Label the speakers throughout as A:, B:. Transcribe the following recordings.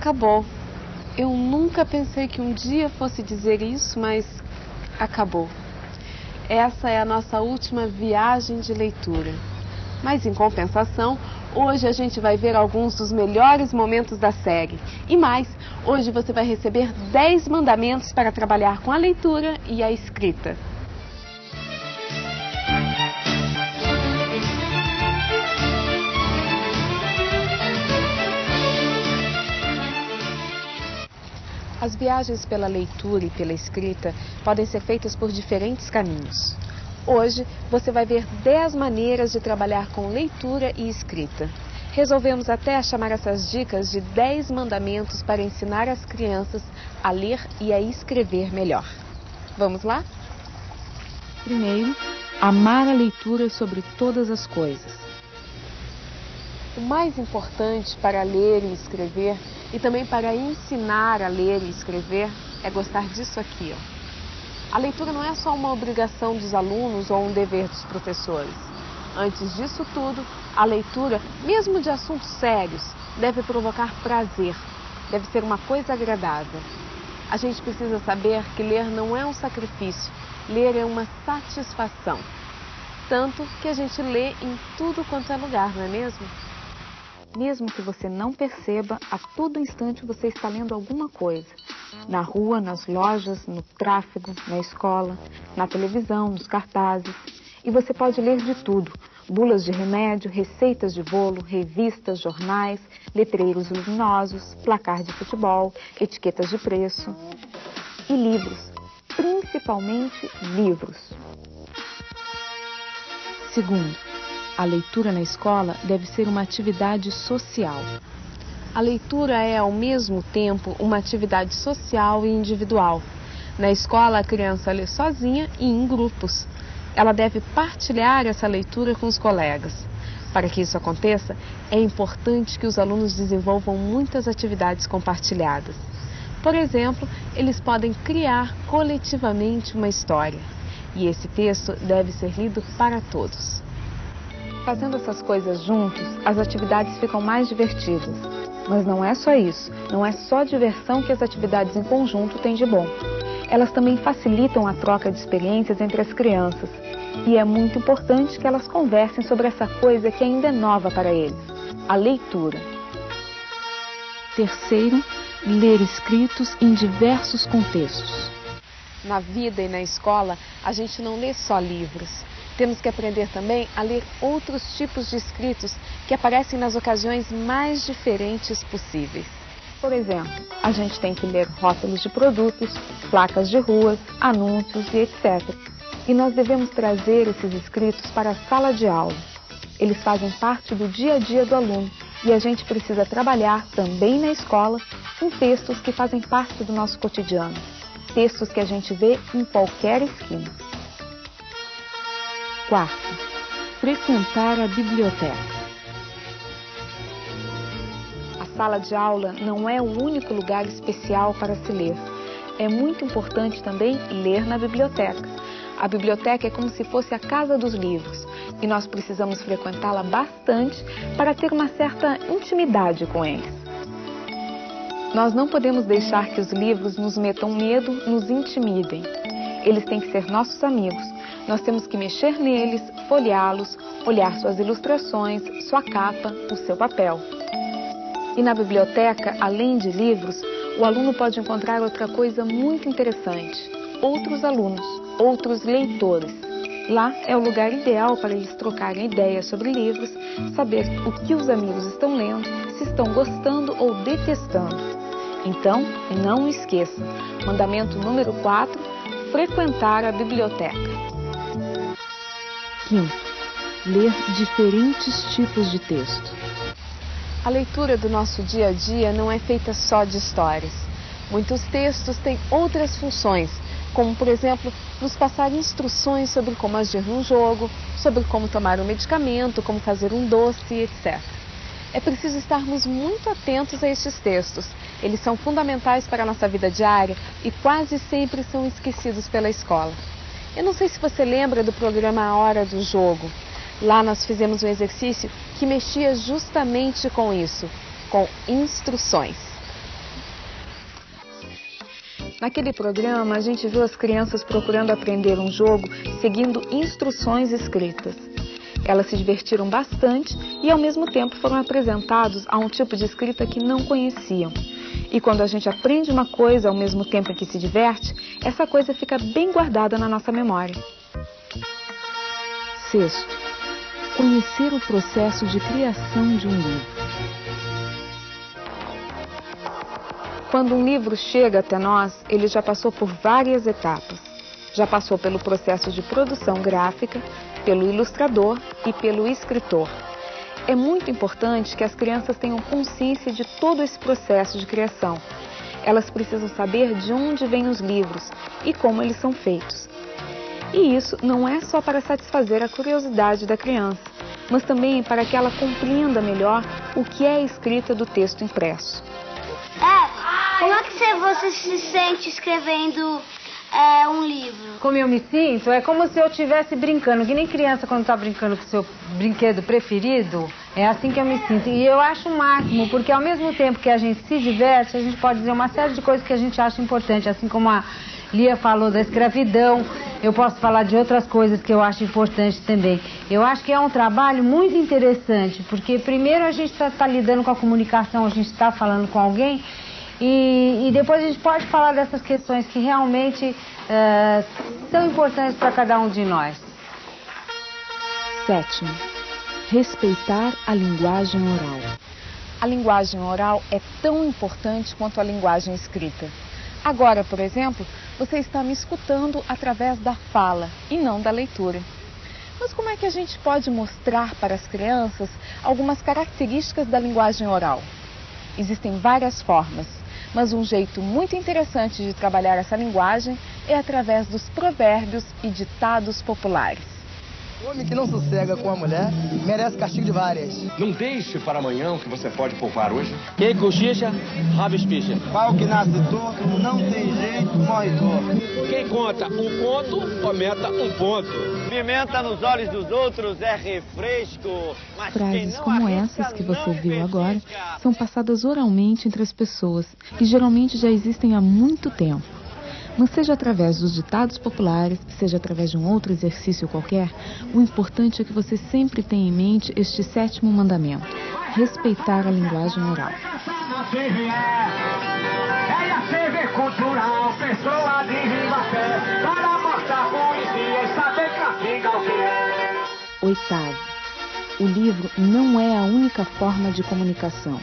A: Acabou. Eu nunca pensei que um dia fosse dizer isso, mas acabou. Essa é a nossa última viagem de leitura. Mas, em compensação, hoje a gente vai ver alguns dos melhores momentos da série. E mais, hoje você vai receber 10 mandamentos para trabalhar com a leitura e a escrita. As viagens pela leitura e pela escrita podem ser feitas por diferentes caminhos. Hoje, você vai ver 10 maneiras de trabalhar com leitura e escrita. Resolvemos até chamar essas dicas de 10 mandamentos para ensinar as crianças a ler e a escrever melhor. Vamos lá?
B: Primeiro, amar a leitura sobre todas as coisas.
A: O mais importante para ler e escrever, e também para ensinar a ler e escrever, é gostar disso aqui, ó. A leitura não é só uma obrigação dos alunos ou um dever dos professores. Antes disso tudo, a leitura, mesmo de assuntos sérios, deve provocar prazer, deve ser uma coisa agradável. A gente precisa saber que ler não é um sacrifício, ler é uma satisfação. Tanto que a gente lê em tudo quanto é lugar, não é mesmo?
B: Mesmo que você não perceba, a todo instante você está lendo alguma coisa. Na rua, nas lojas, no tráfego, na escola, na televisão, nos cartazes. E você pode ler de tudo. Bulas de remédio, receitas de bolo, revistas, jornais, letreiros luminosos, placar de futebol, etiquetas de preço. E livros, principalmente livros. Segundo, a leitura na escola deve ser uma atividade social.
A: A leitura é, ao mesmo tempo, uma atividade social e individual. Na escola, a criança lê sozinha e em grupos. Ela deve partilhar essa leitura com os colegas. Para que isso aconteça, é importante que os alunos desenvolvam muitas atividades compartilhadas. Por exemplo, eles podem criar coletivamente uma história. E esse texto deve ser lido para todos.
B: Fazendo essas coisas juntos, as atividades ficam mais divertidas. Mas não é só isso, não é só diversão que as atividades em conjunto têm de bom. Elas também facilitam a troca de experiências entre as crianças. E é muito importante que elas conversem sobre essa coisa que ainda é nova para eles, a leitura. Terceiro, ler escritos em diversos contextos.
A: Na vida e na escola, a gente não lê só livros. Temos que aprender também a ler outros tipos de escritos que aparecem nas ocasiões mais diferentes possíveis.
B: Por exemplo, a gente tem que ler rótulos de produtos, placas de ruas, anúncios e etc. E nós devemos trazer esses escritos para a sala de aula. Eles fazem parte do dia a dia do aluno e a gente precisa trabalhar também na escola com textos que fazem parte do nosso cotidiano. Textos que a gente vê em qualquer esquina. Quarto, frequentar a biblioteca. A sala de aula não é o único lugar especial para se ler. É muito importante também ler na biblioteca. A biblioteca é como se fosse a casa dos livros e nós precisamos frequentá-la bastante para ter uma certa intimidade com eles. Nós não podemos deixar que os livros nos metam medo, nos intimidem. Eles têm que ser nossos amigos. Nós temos que mexer neles, folheá-los, olhar suas ilustrações, sua capa, o seu papel. E na biblioteca, além de livros, o aluno pode encontrar outra coisa muito interessante. Outros alunos, outros leitores. Lá é o lugar ideal para eles trocarem ideias sobre livros, saber o que os amigos estão lendo, se estão gostando ou detestando. Então, não esqueça, mandamento número 4, frequentar a biblioteca. Quinto, ler diferentes tipos de texto.
A: A leitura do nosso dia a dia não é feita só de histórias. Muitos textos têm outras funções, como, por exemplo, nos passar instruções sobre como agir num jogo, sobre como tomar um medicamento, como fazer um doce, etc. É preciso estarmos muito atentos a estes textos. Eles são fundamentais para a nossa vida diária e quase sempre são esquecidos pela escola. Eu não sei se você lembra do programa A Hora do Jogo. Lá nós fizemos um exercício que mexia justamente com isso, com instruções.
B: Naquele programa, a gente viu as crianças procurando aprender um jogo seguindo instruções escritas. Elas se divertiram bastante e, ao mesmo tempo, foram apresentados a um tipo de escrita que não conheciam. E quando a gente aprende uma coisa ao mesmo tempo em que se diverte, essa coisa fica bem guardada na nossa memória.
C: Sexto, conhecer o processo de criação de um livro.
B: Quando um livro chega até nós, ele já passou por várias etapas. Já passou pelo processo de produção gráfica, pelo ilustrador e pelo escritor. É muito importante que as crianças tenham consciência de todo esse processo de criação. Elas precisam saber de onde vêm os livros e como eles são feitos. E isso não é só para satisfazer a curiosidade da criança, mas também para que ela compreenda melhor o que é a escrita do texto impresso.
D: Como é que você se sente escrevendo um livro?
E: Como eu me sinto? É como se eu estivesse brincando, que nem criança quando está brincando com o seu brinquedo preferido. É assim que eu me sinto. E eu acho o máximo, porque ao mesmo tempo que a gente se diverte, a gente pode dizer uma série de coisas que a gente acha importante. Assim como a Lia falou da escravidão, eu posso falar de outras coisas que eu acho importantes também. Eu acho que é um trabalho muito interessante, porque primeiro a gente está lidando com a comunicação, a gente está falando com alguém, e depois a gente pode falar dessas questões que realmente são importantes para cada um de nós.
C: Sétimo, respeitar a linguagem oral.
B: A linguagem oral é tão importante quanto a linguagem escrita. Agora, por exemplo, você está me escutando através da fala e não da leitura. Mas como é que a gente pode mostrar para as crianças algumas características da linguagem oral? Existem várias formas, mas um jeito muito interessante de trabalhar essa linguagem é através dos provérbios e ditados populares.
F: O homem que não sossega com a mulher merece castigo de várias.
G: Não deixe para amanhã o que você pode poupar hoje.
H: Quem cochicha, rabo espicha.
F: Pau que nasce torto, não tem jeito, morre torto.
H: Quem conta um conto, aumenta um ponto.
I: Pimenta nos olhos dos outros é refresco, mas
C: Frases como essas que você viu agora são passadas oralmente entre as pessoas e geralmente já existem há muito tempo. Mas seja através dos ditados populares, seja através de um outro exercício qualquer, o importante é que você sempre tenha em mente este sétimo mandamento: respeitar a linguagem oral. Oitavo, o livro não é a única forma de comunicação.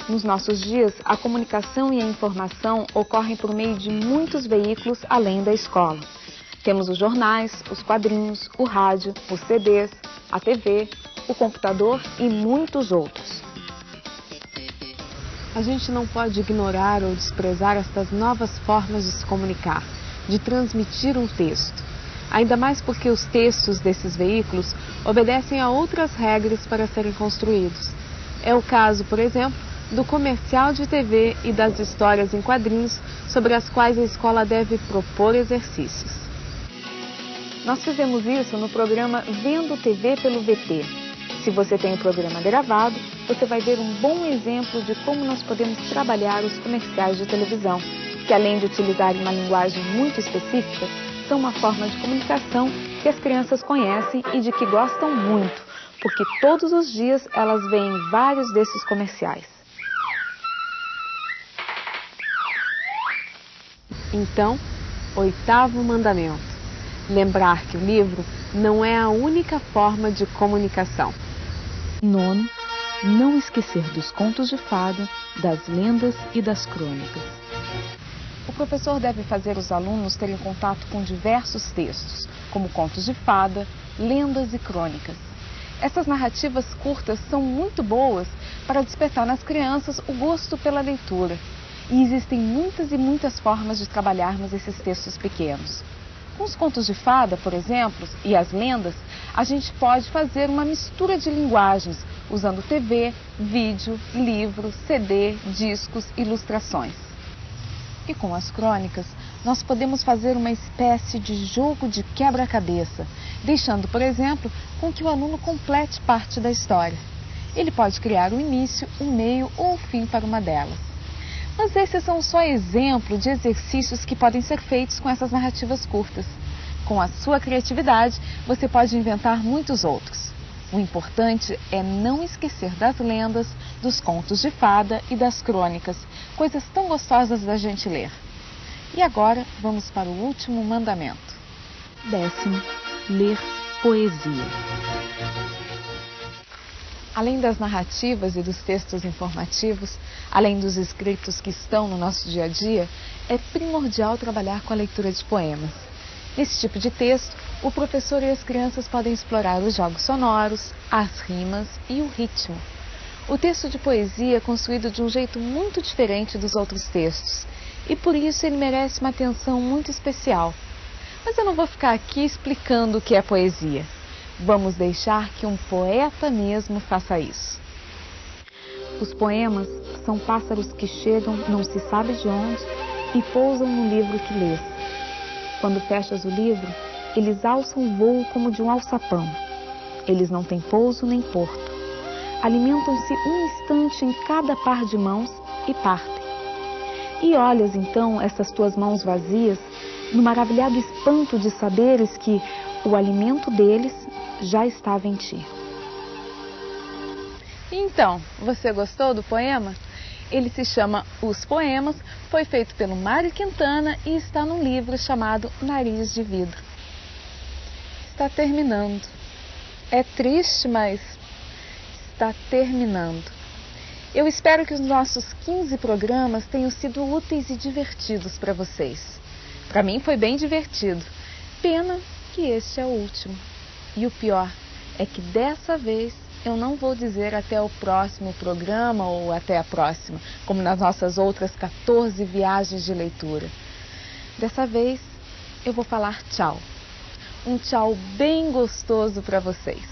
B: Nos nossos dias, a comunicação e a informação ocorrem por meio de muitos veículos além da escola. Temos os jornais, os quadrinhos, o rádio, os CDs, a TV, o computador e muitos outros. A gente não pode ignorar ou desprezar estas novas formas de se comunicar, de transmitir um texto. Ainda mais porque os textos desses veículos obedecem a outras regras para serem construídos. É o caso, por exemplo, do comercial de TV e das histórias em quadrinhos sobre as quais a escola deve propor exercícios. Nós fizemos isso no programa Vendo TV pelo VT. Se você tem o programa gravado, você vai ver um bom exemplo de como nós podemos trabalhar os comerciais de televisão, que além de utilizarem uma linguagem muito específica, são uma forma de comunicação que as crianças conhecem e de que gostam muito, porque todos os dias elas veem vários desses comerciais. Então, oitavo mandamento: lembrar que o livro não é a única forma de comunicação.
C: Nono, não esquecer dos contos de fada, das lendas e das crônicas.
B: O professor deve fazer os alunos terem contato com diversos textos, como contos de fada, lendas e crônicas. Essas narrativas curtas são muito boas para despertar nas crianças o gosto pela leitura. E existem muitas e muitas formas de trabalharmos esses textos pequenos. Com os contos de fada, por exemplo, e as lendas, a gente pode fazer uma mistura de linguagens, usando TV, vídeo, livro, CD, discos, ilustrações. E com as crônicas, nós podemos fazer uma espécie de jogo de quebra-cabeça, deixando, por exemplo, com que o aluno complete parte da história. Ele pode criar o início, o meio ou o fim para uma delas. Mas esses são só exemplos de exercícios que podem ser feitos com essas narrativas curtas. Com a sua criatividade, você pode inventar muitos outros. O importante é não esquecer das lendas, dos contos de fada e das crônicas, coisas tão gostosas da gente ler. E agora vamos para o último mandamento.
C: 10º, ler poesia.
B: Além das narrativas e dos textos informativos, além dos escritos que estão no nosso dia a dia, é primordial trabalhar com a leitura de poemas. Nesse tipo de texto, o professor e as crianças podem explorar os jogos sonoros, as rimas e o ritmo. O texto de poesia é construído de um jeito muito diferente dos outros textos e por isso ele merece uma atenção muito especial. Mas eu não vou ficar aqui explicando o que é poesia. Vamos deixar que um poeta mesmo faça isso.
C: Os poemas são pássaros que chegam não se sabe de onde e pousam no livro que lês. Quando fechas o livro, eles alçam voo como de um alçapão. Eles não têm pouso nem porto. Alimentam-se um instante em cada par de mãos e partem. E olhas então essas tuas mãos vazias no maravilhado espanto de saberes que o alimento deles já estava em ti.
B: Então, você gostou do poema? Ele se chama Os Poemas, foi feito pelo Mário Quintana e está num livro chamado Nariz de Vidro. Está terminando. É triste, mas está terminando. Eu espero que os nossos 15 programas tenham sido úteis e divertidos para vocês. Para mim foi bem divertido. Pena que este é o último. E o pior é que dessa vez eu não vou dizer até o próximo programa ou até a próxima, como nas nossas outras 14 viagens de leitura. Dessa vez eu vou falar tchau. Um tchau bem gostoso para vocês.